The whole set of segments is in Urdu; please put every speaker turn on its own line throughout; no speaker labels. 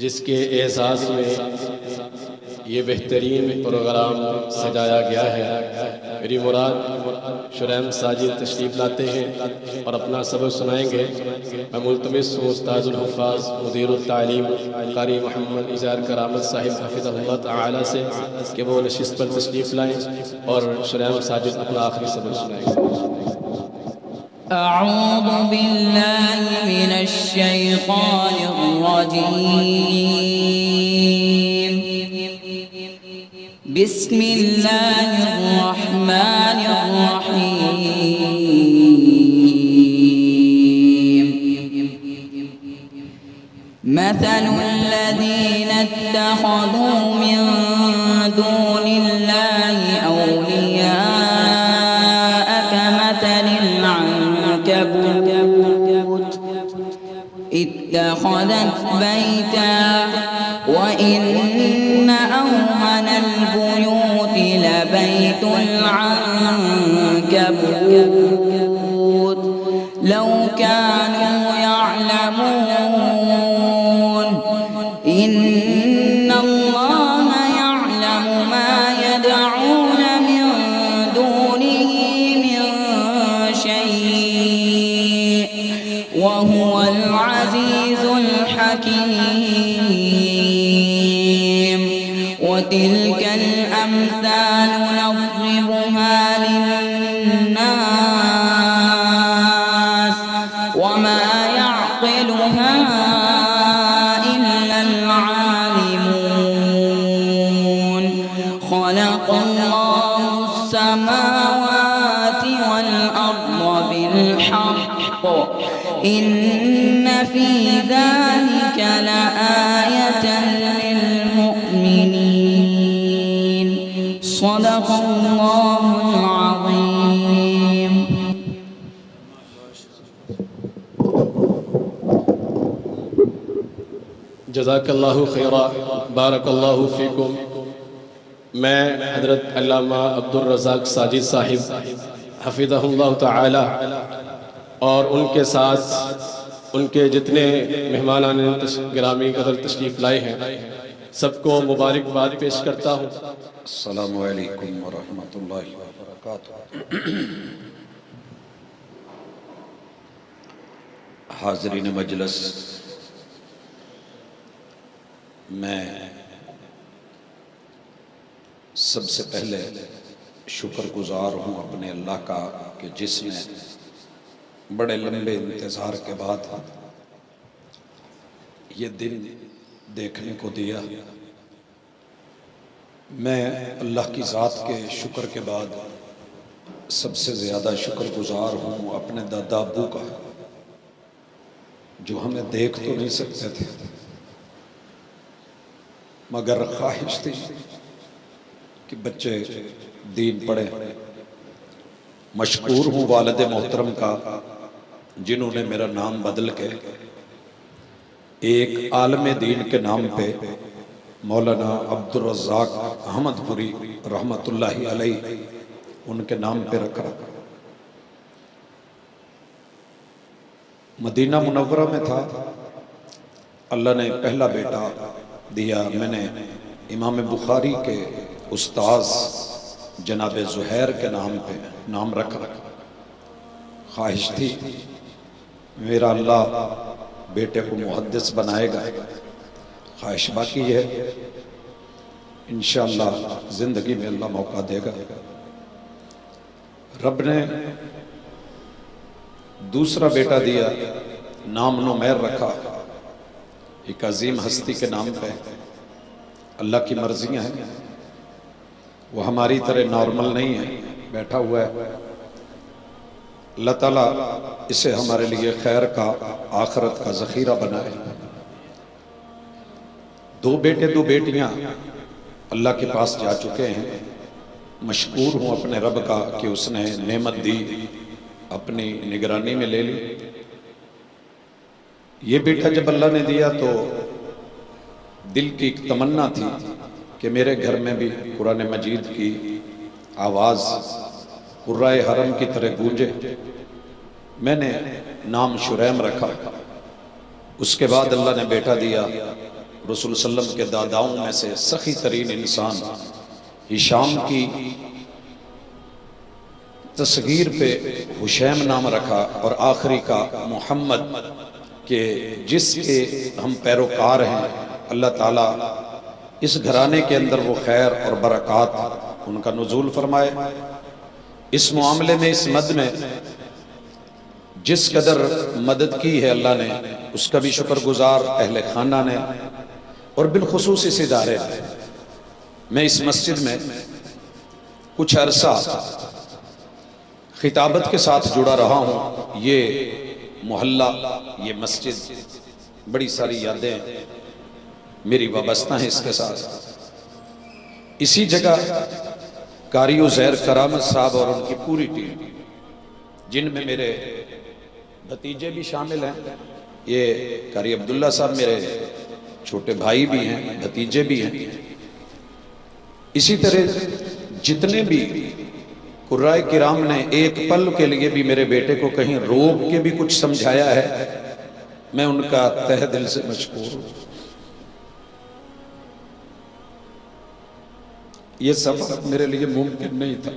جس کے اعزاز میں یہ بہترین پروگرام سجایا گیا ہے۔ میری مراد شریم ساجد تشریف لاتے ہیں اور اپنا سبق سنائیں گے۔ میں ملتمس ہوں استاذ الحفاظ مدیر التعلیم قاری محمد اظہار کرامت صاحب حفظہ اللہ تعالی سے کہ وہ نشست پر تشریف لائیں اور شریم ساجد اپنا آخری سبق سنائیں گے۔
أعوذ بالله من الشيطان الرجيم بسم الله الرحمن الرحيم مثل الذين اتخذوا من دون الله أولياء كمثل العنكبوت اتخذت بيتا وإن أوهن البيوت لبيت العنكبوت لو كانوا يعلمون إن الله يعلم ما يدعون من دونه من شيء وهو العزيز الحكيم وتلك الأمثال نضربها للناس وما يعقلها إلا العالمون خلق الله السماوات والأرض بالحق إن في ذلك لآية للمؤمنين صدق الله العظيم
جزاک اللہ خیرہ بارک اللہ فیکم۔ میں حضرت علامہ عبد الرزاق ساجد صاحب حفظہ اللہ تعالی اور ان کے ساتھ ان کے جتنے مہمانان گرامی قدر تشریف لائے ہیں سب کو مبارکباد پیش کرتا ہوں۔
السلام علیکم ورحمۃ اللہ وبرکاتہ۔ حاضرین مجلس، میں سب سے پہلے شکر گزار ہوں اپنے اللہ کا کہ جس نے بڑے لمبے انتظار کے بعد یہ دن دیکھنے کو دیا۔ میں اللہ کی ذات کے شکر کے بعد سب سے زیادہ شکر گزار ہوں اپنے دادا ابو کا، جو ہمیں دیکھ تو نہیں سکتے تھے مگر خواہش تھی کہ بچے دین پڑھیں۔ مشکور ہوں والد محترم کا جنہوں نے میرا نام بدل کے ایک عالم دین کے نام پہ مولانا عبد الرزاق احمد پوری رحمت اللہ علیہ ان کے نام پہ رکھا۔ مدینہ منورہ میں تھا، اللہ نے پہلا بیٹا دیا، میں نے امام بخاری کے استاذ جناب زہیر کے نام پہ نام رکھا۔ خواہش تھی میرا اللہ بیٹے کو محدث بنائے گا، خواہش باقی ہے، انشاءاللہ زندگی میں اللہ موقع دے گا۔ رب نے دوسرا بیٹا دیا، نام نمیر رکھا، ایک عظیم ہستی کے نام پہ۔ اللہ کی مرضیاں ہیں، وہ ہماری طرح نارمل نہیں ہے، بیٹھا ہوا ہے۔ اللہ تعالیٰ اسے ہمارے لیے خیر کا آخرت کا ذخیرہ بنائے۔ دو بیٹے دو بیٹیاں اللہ کے پاس جا چکے ہیں۔ مشکور ہوں اپنے رب کا کہ اس نے نعمت دی، اپنی نگرانی میں لے لی۔ یہ بیٹا جب اللہ نے دیا تو دل کی ایک تمنا تھی کہ میرے گھر میں بھی قرآن مجید کی آواز قرائے حرم کی طرح گونجے۔ میں نے نام شریم رکھا۔ اس کے بعد اللہ نے بیٹا دیا رسول صلی اللہ علیہ وسلم کے داداؤں میں سے سخی ترین انسان ہشام کی تصغیر پہ حشیم نام رکھا اور آخری کا محمد، کہ جس کے ہم پیروکار ہیں، اللہ تعالیٰ اس گھرانے کے اندر وہ خیر اور برکات ان کا نزول فرمائے۔ اس معاملے میں، اس مد میں جس قدر مدد کی ہے اللہ نے، اس کا بھی شکر گزار اہل خانہ نے، اور بالخصوص اس ادارے نے۔ میں اس مسجد میں کچھ عرصہ خطابت کے ساتھ جڑا رہا ہوں۔ یہ محلہ، یہ مسجد، بڑی ساری یادیں میری وابستہ ہیں اس کے ساتھ۔ اسی جگہ قاری عزیر کرامت صاحب اور ان کی پوری ٹیم، جن میں میرے بھتیجے بھی شامل ہیں، یہ قاری عبداللہ صاحب میرے چھوٹے بھائی بھی ہیں، بھتیجے بھی ہیں، اسی طرح جتنے بھی قرائے کرام نے ایک پل کے لیے بھی میرے بیٹے کو کہیں روک کے بھی کچھ سمجھایا ہے، میں ان کا تہ دل سے مشکور ہوں۔ یہ سفر میرے لیے ممکن نہیں تھا،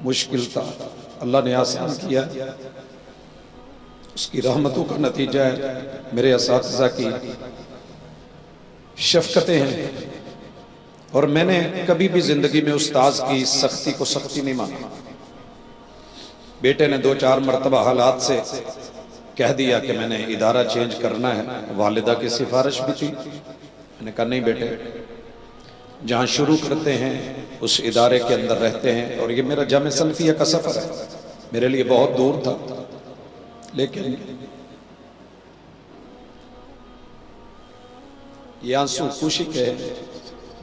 مشکل تھا، اللہ نے آسان کیا۔ اس کی رحمتوں کا نتیجہ ہے میرے اساتذہ کی شفقتیں ہیں، اور میں نے کبھی بھی زندگی میں استاذ کی سختی کو سختی نہیں مانا۔ بیٹے نے 2-4 مرتبہ حالات سے کہہ دیا کہ میں نے ادارہ چینج کرنا ہے، والدہ کی سفارش بھی تھی، میں نے کہا نہیں بیٹے، جہاں شروع کرتے ہیں اس ادارے کے اندر رہتے ہیں۔ اور یہ میرا جامع سلفیہ کا سفر ہے، میرے لیے بہت دور تھا، لیکن یہ آنسو خوشی کے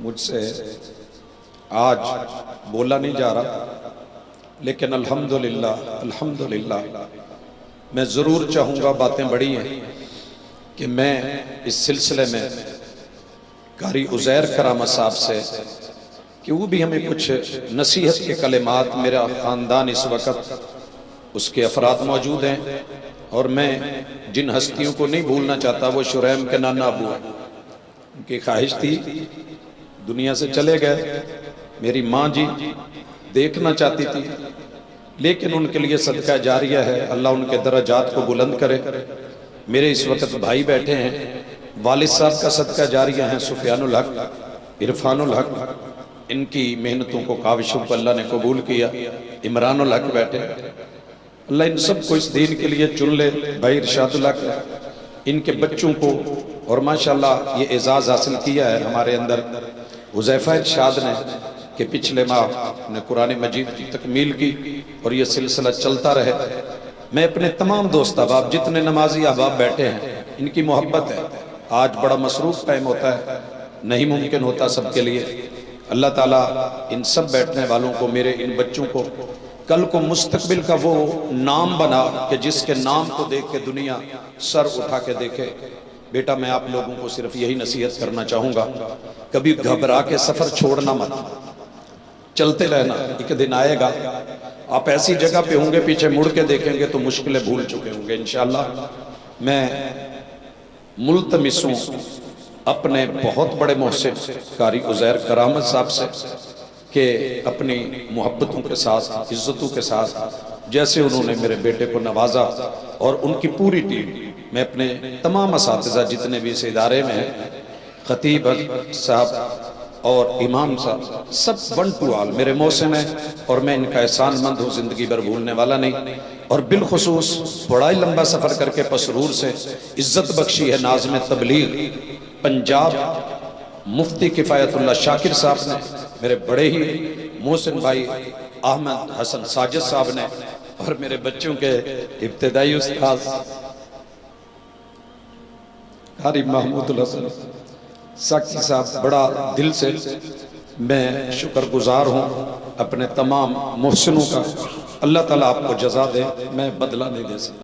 مجھ سے آج بولا نہیں جا رہا، لیکن الحمدللہ الحمدللہ میں ضرور چاہوں گا، باتیں بڑی ہیں، کہ میں اس سلسلے میں قاری عزیر کرامت صاحب سے کہ وہ بھی ہمیں کچھ نصیحت کے کلمات، میرا خاندان اس وقت اس کے افراد موجود ہیں، اور میں جن ہستیوں کو نہیں بھولنا چاہتا وہ شریم کے نانا ابو ہیں۔ ان کی خواہش تھی، دنیا سے چلے گئے، میری ماں جی دیکھنا چاہتی تھی، لیکن ان کے لیے صدقہ جاریہ ہے، اللہ ان کے درجات کو بلند کرے۔ میرے اس وقت بھائی بیٹھے ہیں، والد صاحب کا صدقہ جاریہ ہیں، سفیان الحق، عرفان الحق، ان کی محنتوں کو کاوشوں کو اللہ نے قبول کیا۔ عمران الحق بیٹھے، اللہ ان سب کو اس دین کے لیے چن لے۔ بھائی ارشاد الحق، ان کے بچوں کو، اور ماشاءاللہ یہ اعزاز حاصل کیا ہے ہمارے اندر حذیفہ ارشاد نے، کہ پچھلے ماہ نے قرآن مجید کی تکمیل کی، اور یہ سلسلہ چلتا رہے۔ میں اپنے تمام دوست احباب، جتنے نمازی احباب بیٹھے ہیں، ان کی محبت ہے۔ آج بڑا مصروف ٹائم ہوتا ہے، نہیں ممکن ہوتا سب کے لیے۔ اللہ تعالیٰ ان سب بیٹھنے والوں کو، میرے ان بچوں کو، کل کو مستقبل کا وہ نام بنا کہ جس کے نام کو دیکھ کے دنیا سر اٹھا کے دیکھے۔ بیٹا میں آپ لوگوں کو صرف یہی نصیحت کرنا چاہوں گا، کبھی گھبرا کے سفر چھوڑنا مت، چلتے رہنا، ایک دن آئے گا آپ ایسی جگہ پہ ہوں گے، پیچھے مڑ کے دیکھیں گے تو مشکلیں بھول چکے ہوں گے انشاءاللہ۔ میں ملتمس ہوں اپنے بہت بڑے محسن قاری عزیر کرامت صاحب سے کہ اپنی محبتوں کے ساتھ، عزتوں کے ساتھ، جیسے انہوں نے میرے بیٹے کو نوازا، اور ان کی پوری ٹیم، میں اپنے تمام اساتذہ جتنے بھی اس ادارے میں ہیں، خطیب صاحب اور امام صاحب، سب ون ٹو آل میرے محسن ہیں، اور میں ان کا احسان مند ہوں، زندگی بھر بھولنے والا نہیں۔ اور بالخصوص بڑا ہی لمبا سفر کر کے پسرور سے عزت بخشی ہے ناظم تبلیغ پنجاب مفتی کفایت اللہ شاکر صاحب نے، میرے بڑے ہی محسن بھائی احمد حسن ساجد صاحب نے، اور میرے بچوں کے ابتدائی استاذ قاری محمود الحسن ساکی صاحب۔ بڑا دل سے میں شکر گزار ہوں اپنے تمام محسنوں کا، اللہ تعالیٰ آپ کو جزا دے، میں بدلہ نہیں دے سکتا۔